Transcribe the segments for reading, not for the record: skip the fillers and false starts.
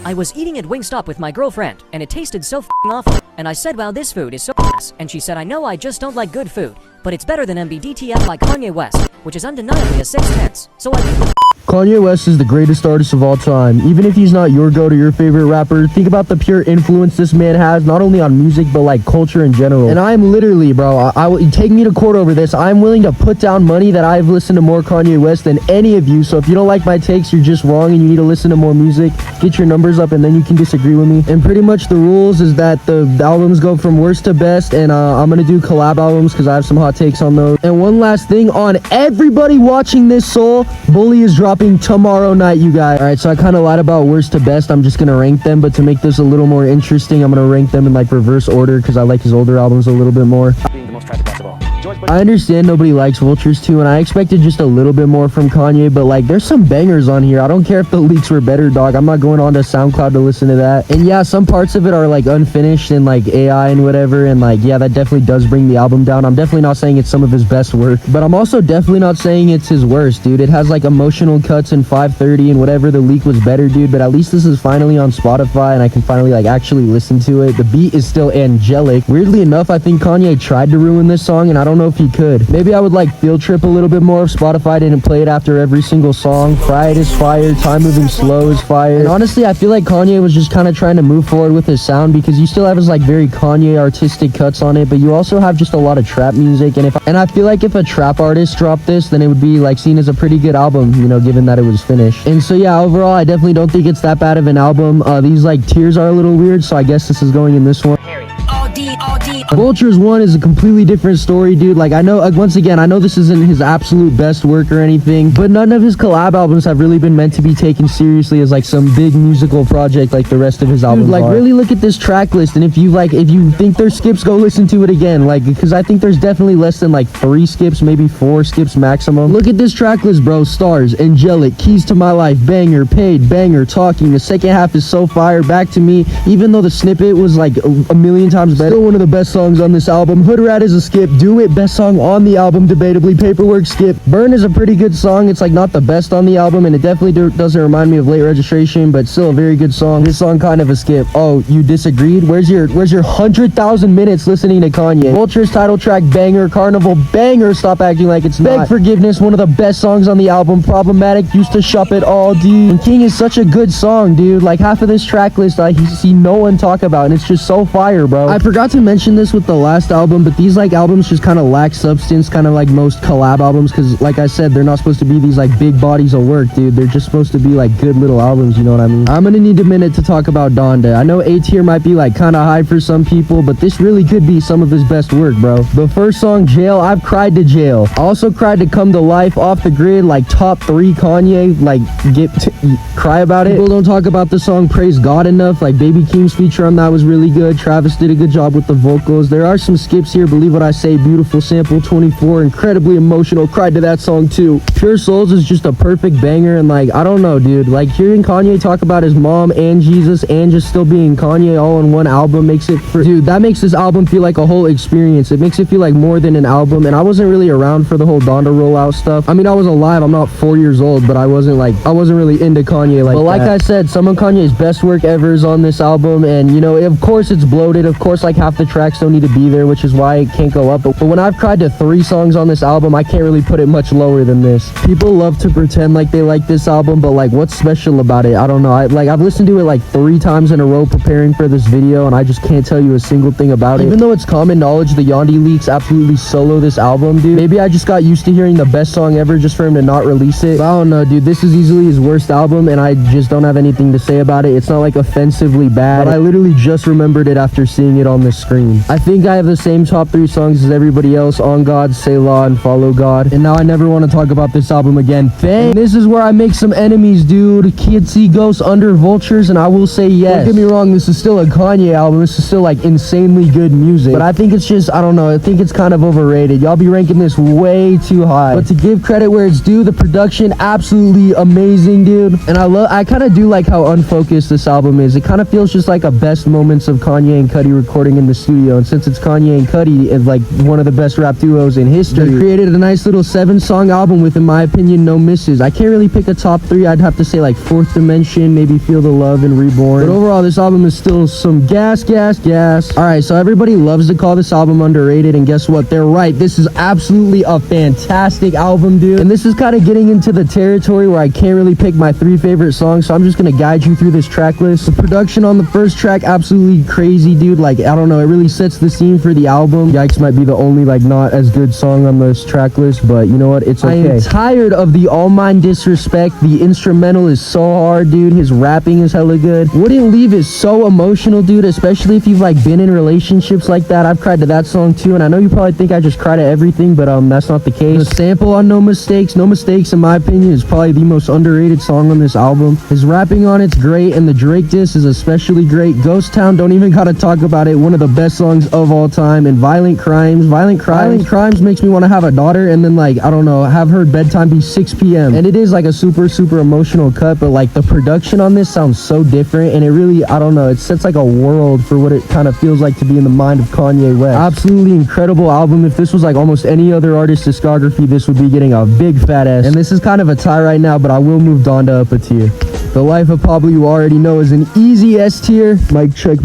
I was eating at Wingstop with my girlfriend, and it tasted so f***ing awful. And I said, wow, this food is so ass. And she said, I know I just don't like good food, but it's better than MBDTF by Kanye West, which is undeniably a 6/10. So I Kanye West is the greatest artist of all time. Even if he's not your go-to, your favorite rapper, think about the pure influence this man has, not only on music, but like culture in general. And I'm literally, bro, take me to court over this. I'm willing to put down money that I've listened to more Kanye West than any of you. So if you don't like my takes, you're just wrong and you need to listen to more music. Get your numbers up and then you can disagree with me. And pretty much the rules is that the albums go from worst to best, and I'm gonna do collab albums because I have some hot takes on those. And one last thing on everybody watching this, Soul, Bully is dropping tomorrow night, you guys. All right, so I kind of lied about worst to best. I'm just gonna rank them, but to make this a little more interesting, I'm gonna rank them in like reverse order because I like his older albums a little bit more. Being the most tragic possible. I understand nobody likes Vultures too, and I expected just a little bit more from Kanye, but like there's some bangers on here. I don't care if the leaks were better, dog. I'm not going on to SoundCloud to listen to that. And yeah, some parts of it are like unfinished and like AI and whatever, and like yeah, that definitely does bring the album down. I'm definitely not saying it's some of his best work, but I'm also definitely not saying it's his worst, dude. It has like emotional cuts and 530 and whatever. The leak was better, dude, but at least this is finally on Spotify and I can finally like actually listen to it. The beat is still angelic. Weirdly enough, I think Kanye tried to ruin this song, and I don't know if he could. Maybe I would like field trip a little bit more if Spotify didn't play it after every single song. Fried is fire, Time Moving Slow is fire. And honestly, I feel like Kanye was just kind of trying to move forward with his sound because you still have his like very Kanye artistic cuts on it, but you also have just a lot of trap music. And I feel like if a trap artist dropped this, then it would be like seen as a pretty good album, you know, given that it was finished. And so yeah, overall, I definitely don't think it's that bad of an album. These like tiers are a little weird, so I guess this is going in this one. Vultures 1 is a completely different story, dude. Like, I know, once again, I know this isn't his absolute best work or anything, but none of his collab albums have really been meant to be taken seriously as like some big musical project like the rest of his albums. Dude, like, really look at this track list, and if you think there's skips, go listen to it again. Like, because I think there's definitely less than like 3 skips, maybe 4 skips maximum. Look at this track list, bro. Stars, Angelic, Keys to My Life, Banger, Paid, Banger, Talking. The second half is so fire. Back to Me, even though the snippet was like a million times better, still one of the best songs on this album. Hood Rat is a skip. Do It, best song on the album, debatably. Paperwork, skip. Burn is a pretty good song. It's like not the best on the album, and it definitely doesn't remind me of Late Registration, but still a very good song. This song kind of a skip. Oh, you disagreed? Where's your 100,000 minutes listening to Kanye? Vultures title track, banger. Carnival, banger. Stop acting like it's not. Beg Forgiveness, one of the best songs on the album. Problematic, Used to Shop It All, dude. And King is such a good song, dude. Like half of this track list I see no one talk about, and it's just so fire, bro. I forgot to mention this with the last album, but these like albums just kind of lack substance, kind of like most collab albums, because like I said, they're not supposed to be these like big bodies of work, dude. They're just supposed to be like good little albums, you know what I mean? I'm gonna need a minute to talk about Donda. I know A tier might be like kind of high for some people, but this really could be some of his best work, bro. The first song, Jail, I've cried to Jail. I also cried to Come to Life, Off the Grid, like top 3 Kanye, like cry about it. People don't talk about the song Praise God enough. Like Baby Keem's feature on that was really good. Travis did a good job with the vocals. There are some skips here, believe what I say. Beautiful Sample, 24, incredibly emotional, cried to that song too. Pure Souls is just a perfect banger, and like I don't know, dude, like hearing Kanye talk about his mom and Jesus and just still being Kanye all in one album makes it dude, that makes this album feel like a whole experience. It makes it feel like more than an album. And I wasn't really around for the whole Donda rollout stuff. I mean, I was alive, I'm not 4 years old, but I wasn't really into Kanye like that. But like I said, some of Kanye's best work ever is on this album, and you know, of course it's bloated, of course like half the tracks don't need to be there, which is why it can't go up. But when I've cried to 3 songs on this album, I can't really put it much lower than this. People love to pretend like they like this album, but like what's special about it? I don't know. I've listened to it like 3 times in a row preparing for this video, and I just can't tell you a single thing about it. Even though it's common knowledge the Yandhi leaks absolutely solo this album, dude. Maybe I just got used to hearing the best song ever just for him to not release it. But I don't know, dude. This is easily his worst album, and I just don't have anything to say about it. It's not like offensively bad, but I literally just remembered it after seeing it on the screen. I think I have the same top 3 songs as everybody else: On God, Say Law, and Follow God. And now I never want to talk about this album again. And this is where I make some enemies, dude. Kids See Ghosts under Vultures, and I will say yes. Don't get me wrong, this is still a Kanye album. This is still like insanely good music, but I think it's just, I don't know, I think it's kind of overrated. Y'all be ranking this way too high. But to give credit where it's due, the production absolutely amazing, dude. And I kind of do like how unfocused this album is. It kind of feels just like a best moments of Kanye and Cudi recording in the studio ago. And since it's Kanye and Cudi, it's like one of the best rap duos in history, they created a nice little 7-song album with, in my opinion, no misses. I can't really pick a top 3. I'd have to say like Fourth Dimension, maybe Feel the Love and Reborn. But overall, this album is still some gas. Alright, so everybody loves to call this album underrated, and guess what? They're right. This is absolutely a fantastic album, dude. And this is kind of getting into the territory where I can't really pick my 3 favorite songs, so I'm just gonna guide you through this track list. The production on the first track, absolutely crazy, dude. Like, I don't know, it really sets the scene for the album. Yikes might be the only like not as good song on this track list, but you know what? It's okay. I am tired of the All Mine disrespect. The instrumental is so hard, dude. His rapping is hella good. Wouldn't Leave is so emotional, dude, especially if you've like been in relationships like that. I've cried to that song too, and I know you probably think I just cry to everything, but that's not the case. The sample on No Mistakes in my opinion is probably the most underrated song on this album. His rapping on it's great, and the Drake diss is especially great. Ghost Town, don't even gotta talk about it, one of the best songs of all time. And Violent Crimes makes me want to have a daughter and then like, I don't know, have her bedtime be 6 p.m. And it is like a super emotional cut, but like the production on this sounds so different, and it really, I don't know, it sets like a world for what it kind of feels like to be in the mind of Kanye West. Absolutely incredible album. If this was like almost any other artist's discography, this would be getting a big fat S. And this is kind of a tie right now, but I will move Donda up a tier. The Life of Pablo, you already know, is an easy S tier. Mic check,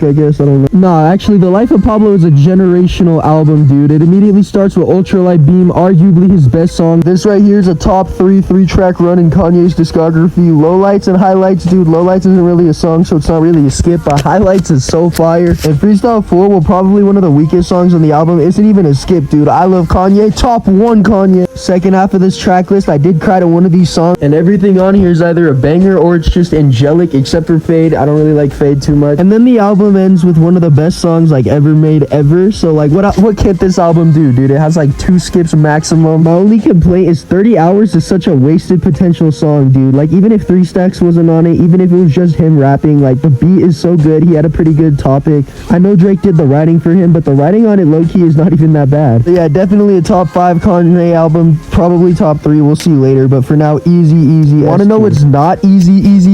I guess, I don't know. Nah, actually, The Life of Pablo is a generational album, dude. It immediately starts with Ultralight Beam, arguably his best song. This right here is a top 3-track run in Kanye's discography. Lowlights and Highlights, dude. Lowlights isn't really a song, so it's not really a skip, but Highlights is so fire. And Freestyle 4, well, probably one of the weakest songs on the album, isn't even a skip, dude. I Love Kanye, top 1 Kanye. Second half of this track list, I did cry to one of these songs, and everything on here is either a banger or it's just angelic, except for Fade. I don't really like Fade too much. And then the album ends with one of the best songs like ever made ever. So like, what can't this album do, dude? It has like 2 skips maximum. My only complaint is 30 Hours is such a wasted potential song, dude. Like, even if 3 Stacks wasn't on it, even if it was just him rapping, like the beat is so good. He had a pretty good topic. I know Drake did the writing for him, but the writing on it low-key is not even that bad. But yeah, definitely a top 5 Kanye album, probably top 3, we'll see later, but for now, easy. Want to know what's not easy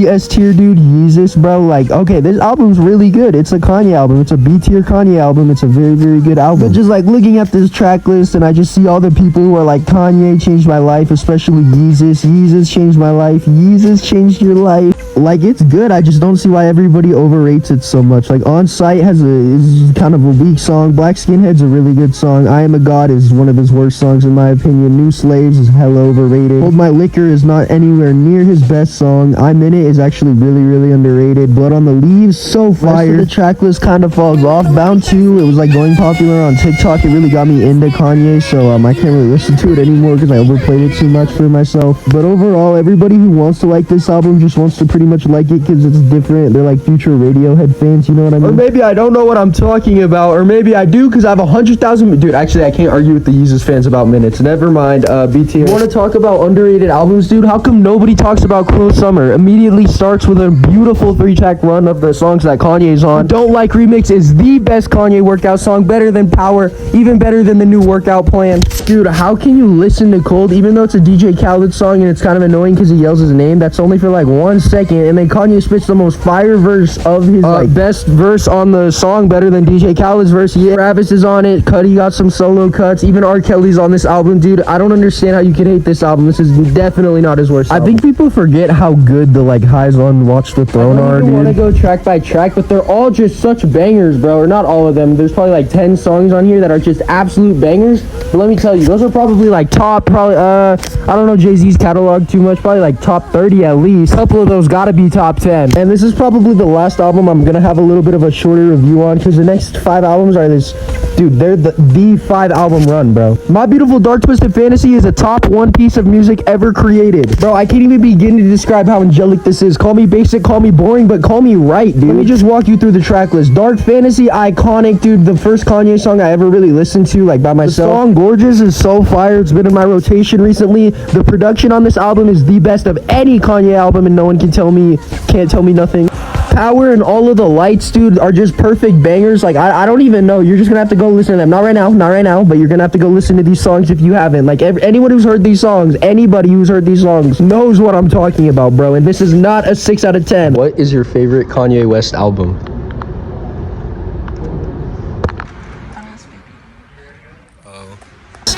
S tier, dude? Yeezus, bro. Like, okay, this album's really good. It's a Kanye album. It's a B tier Kanye album. It's a very good album. But just like looking at this track list, and I just see all the people who are like, Kanye changed my life, especially Yeezus. Yeezus changed my life. Yeezus changed your life. Like, it's good. I just don't see why everybody overrates it so much. Like, On Sight is kind of a weak song. Black Skinhead's a really good song. I Am a God is one of his worst songs in my opinion. New Slaves is hella overrated. Hold My Liquor is not anywhere near his best song. I'm In It is actually really underrated. Blood on the Leaves, so fire. The track list kind of falls off. Bound 2, it was like going popular on TikTok. It really got me into Kanye, so I can't really listen to it anymore because I overplayed it too much for myself. But overall, everybody who wants to like this album just wants to pretty much like it because it's different. They're like future Radiohead fans, you know what I mean? Or maybe I don't know what I'm talking about, or maybe I do because I have 100,000. Dude, actually, I can't argue with the Yeezus fans about minutes. Never mind. BT. You want to talk about underrated albums, dude? How come nobody talks about Cruel Summer? Immediately starts with a beautiful 3-track run of the songs that Kanye's on. Don't Like Remix is the best Kanye workout song, better than Power, even better than the new workout plan. Dude, how can you listen to Cold, even though it's a DJ Khaled song and it's kind of annoying because he yells his name? That's only for like 1 second, and then Kanye spits the most fire verse of his best verse on the song, better than DJ Khaled's verse. Yeah, Travis is on it, Cudi got some solo cuts, even R. Kelly's on this album, dude. I don't understand how you can hate this album. This is definitely not his worst album. I think people forget how good the like highs on Watch the Throne are, dude. I want to go track by track, but they're all just such bangers, bro. Or not all of them. There's probably like 10 songs on here that are just absolute bangers. But let me tell you, those are probably like top, I don't know Jay-Z's catalog too much, probably like top 30 at least. A couple of those gotta be top 10. And this is probably the last album I'm gonna have a little bit of a shorter review on, because the next 5 albums are this, dude, they're the 5 album run, bro. My Beautiful Dark Twisted Fantasy is a top 1 piece of music ever created. Bro, I can't even begin to describe how angelic this is. Call me basic, call me boring, but call me right, dude. Let me just walk you through the track list. Dark Fantasy, iconic, dude. The first Kanye song I ever really listened to, like by myself. The song Gorgeous is so fire. It's been in my rotation recently. The production on this album is the best of any Kanye album, and no one can't tell me nothing. Power and All of the Lights, dude, are just perfect bangers. Like, I don't even know. You're just gonna have to go listen to them. Not right now, but you're gonna have to go listen to these songs if you haven't. Like, anyone who's heard these songs, anybody who's heard these songs knows what I'm talking about, bro. And this is not a 6 out of 10. What is your favorite Kanye West album?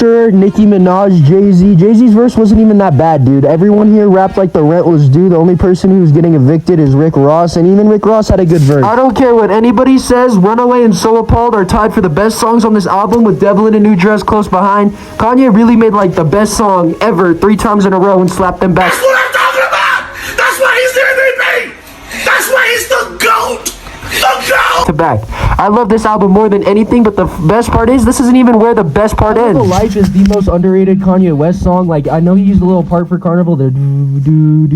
Monster, Nicki Minaj, Jay-Z. Jay-Z's verse wasn't even that bad, dude. Everyone here rapped like the rent was due. The only person who's getting evicted is Rick Ross, and even Rick Ross had a good verse. I don't care what anybody says, Runaway and So Appalled are tied for the best songs on this album, with Devil in a New Dress close behind. Kanye really made like the best song ever 3 times in a row and slapped them back. That's what I'm talking about! That's why he's the MVP! That's why he's the GOAT! The GOAT! To back. I love this album more than anything, but the best part is, this isn't even where the best part ends. Life is the most underrated Kanye West song. Like, I know he used a little part for Carnival, the do,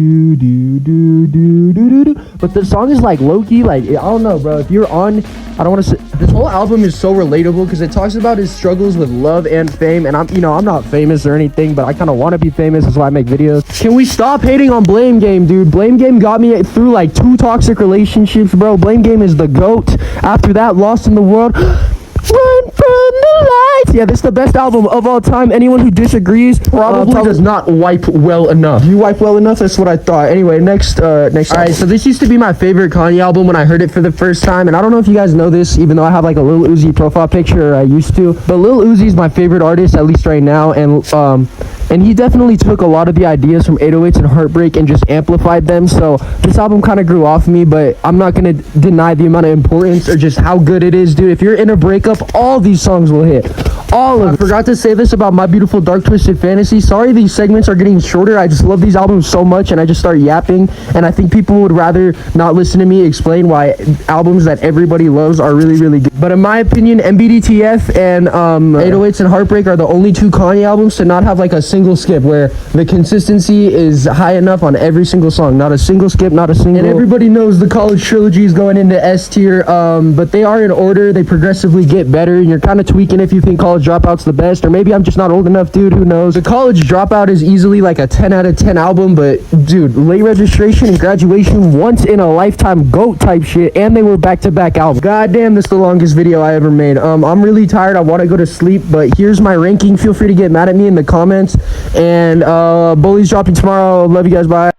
but the song is like low-key, like, I don't know, bro. If you're on, I don't want to say, this whole album is so relatable because it talks about his struggles with love and fame, and I'm not famous or anything, but I kind of want to be famous. That's why I make videos. Can we stop hating on Blame Game, dude? Blame Game got me through like 2 toxic relationships, bro. Blame Game is the GOAT. After that, Lost in the World, Run from the Lights. Yeah, this is the best album of all time. Anyone who disagrees probably does not wipe well enough. You wipe well enough? That's what I thought. Anyway, next. All right, so this used to be my favorite Kanye album when I heard it for the first time, and I don't know if you guys know this, even though I have like a Lil Uzi profile picture, or I used to, but Lil Uzi is my favorite artist, at least right now, and he definitely took a lot of the ideas from 808s and Heartbreak and just amplified them. So this album kind of grew off me, but I'm not gonna deny the amount of importance or just how good it is, dude. If you're in a breakup, all these songs will hit. All of them. I forgot to say this about My Beautiful Dark Twisted Fantasy. Sorry these segments are getting shorter. I just love these albums so much, and I just start yapping, and I think people would rather not listen to me explain why albums that everybody loves are really, really good. But in my opinion, MBDTF and 808s and Heartbreak are the only 2 Kanye albums to not have like a single skip, where the consistency is high enough on every single song. Not a single skip, not a single. And everybody knows the College Trilogy is going into S tier, but they are in order. They progressively get better, and you're kind of tweaking if you think College Dropout's the best, or maybe I'm just not old enough, dude. Who knows? The College Dropout is easily like a 10 out of 10 album, but dude, Late Registration and Graduation, once in a lifetime GOAT type shit, and they were back-to-back albums. God damn, this is the longest video I ever made. I'm really tired. I want to go to sleep, but here's my ranking. Feel free to get mad at me in the comments. And Bully's dropping tomorrow. Love you guys. Bye.